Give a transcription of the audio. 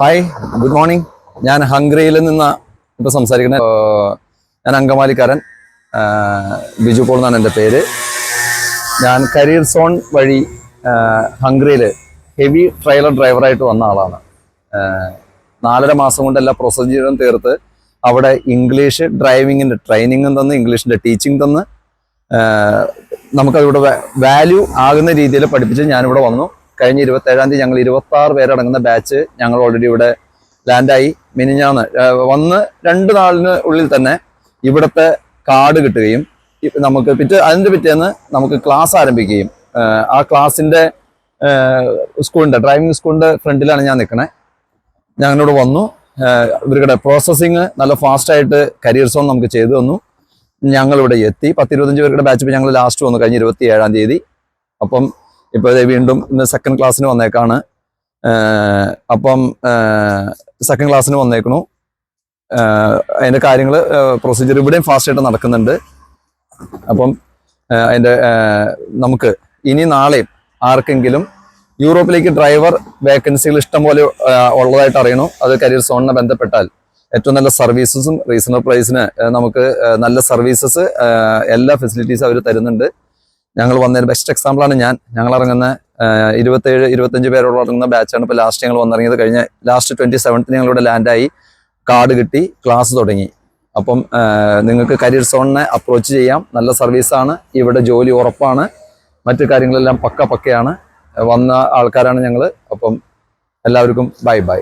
Hi, good morning. ഞാൻ ഹംഗറിയിൽ നിന്ന് ഇപ്പോൾ സംസാരിക്കുന്നത്. ഞാൻ അങ്കമാലിക്കാരൻ, ബിജു പോൾ എന്നാണ് എൻ്റെ പേര്. ഞാൻ കരിയർ സോൺ വഴി ഹംഗറിയിൽ ഹെവി ട്രെയിലർ ഡ്രൈവറായിട്ട് വന്ന ആളാണ്. 4.5 മാസം കൊണ്ട് എല്ലാ പ്രൊസീജിയറും തീർത്ത് അവിടെ ഇംഗ്ലീഷ് ഡ്രൈവിങ്ങിൻ്റെ ട്രെയിനിങ്ങും തന്ന്, ഇംഗ്ലീഷിൻ്റെ ടീച്ചിങ് തന്ന് നമുക്കതിവിടെ വാല്യൂ ആകുന്ന രീതിയിൽ പഠിപ്പിച്ച് ഞാനിവിടെ വന്നു. കഴിഞ്ഞ 27-ാം തീയതി ഞങ്ങൾ 26 പേരടങ്ങുന്ന ബാച്ച് ഞങ്ങൾ ഓൾറെഡി ഇവിടെ ലാൻഡായി. മിനിഞ്ഞാന്ന് വന്ന് 2 നാളിന് ഉള്ളിൽ തന്നെ ഇവിടുത്തെ കാർഡ് കിട്ടുകയും നമുക്ക് അതിൻ്റെ പിറ്റേന്ന് നമുക്ക് ക്ലാസ് ആരംഭിക്കുകയും ആ ക്ലാസ്സിൻ്റെ സ്കൂളിൻ്റെ ഡ്രൈവിംഗ് സ്കൂളിൻ്റെ ഫ്രണ്ടിലാണ് ഞാൻ നിൽക്കണേ. ഞങ്ങളിവിടെ വന്നു. ഇവരുടെ പ്രോസസ്സിങ് നല്ല ഫാസ്റ്റായിട്ട് കരിയർ സോൺ നമുക്ക് ചെയ്തു തന്നു. ഞങ്ങളിവിടെ എത്തി. 10-25 പേരുടെ ബാച്ച് ഞങ്ങൾ ലാസ്റ്റ് വന്നു കഴിഞ്ഞ 27-ാം തീയതി. അപ്പം ഇപ്പോൾ വീണ്ടും ഇന്ന് സെക്കൻഡ് ക്ലാസ്സിന് വന്നേക്കാണ്. സെക്കൻഡ് ക്ലാസ്സിന് വന്നേക്കണു. അതിൻ്റെ കാര്യങ്ങൾ പ്രൊസീജിയർ ഇവിടെയും ഫാസ്റ്റായിട്ട് നടക്കുന്നുണ്ട്. അപ്പം നമുക്ക് ഇനി നാളെയും ആർക്കെങ്കിലും യൂറോപ്പിലേക്ക് ഡ്രൈവർ വേക്കൻസികൾ ഇഷ്ടംപോലെ ഉള്ളതായിട്ട് അറിയണു. അത് കരിയർ സോണിനെ ബന്ധപ്പെട്ടാൽ ഏറ്റവും നല്ല സർവീസസും റീസണബിൾ പ്രൈസിന് നമുക്ക് നല്ല സർവീസസ് എല്ലാ ഫെസിലിറ്റീസും അവർ തരുന്നുണ്ട്. ഞങ്ങൾ വന്നതിന് ബെസ്റ്റ് എക്സാമ്പിളാണ് ഞങ്ങൾ ഇറങ്ങുന്ന 27-25 പേരോളം ഇറങ്ങുന്ന ബാച്ചാണ്. ഇപ്പോൾ ലാസ്റ്റ് ഞങ്ങൾ വന്നിറങ്ങിയത് കഴിഞ്ഞ ലാസ്റ്റ് 27th ഞങ്ങളിവിടെ ലാൻഡായി, കാർഡ് കിട്ടി, ക്ലാസ് തുടങ്ങി. അപ്പം നിങ്ങൾക്ക് കരിയർ സോണിനെ അപ്രോച്ച് ചെയ്യാം. നല്ല സർവീസാണ്, ഇവിടെ ജോലി ഉറപ്പാണ്, മറ്റു കാര്യങ്ങളെല്ലാം പക്കയാണ്. വന്ന ആൾക്കാരാണ് ഞങ്ങൾ. അപ്പം എല്ലാവർക്കും ബൈ.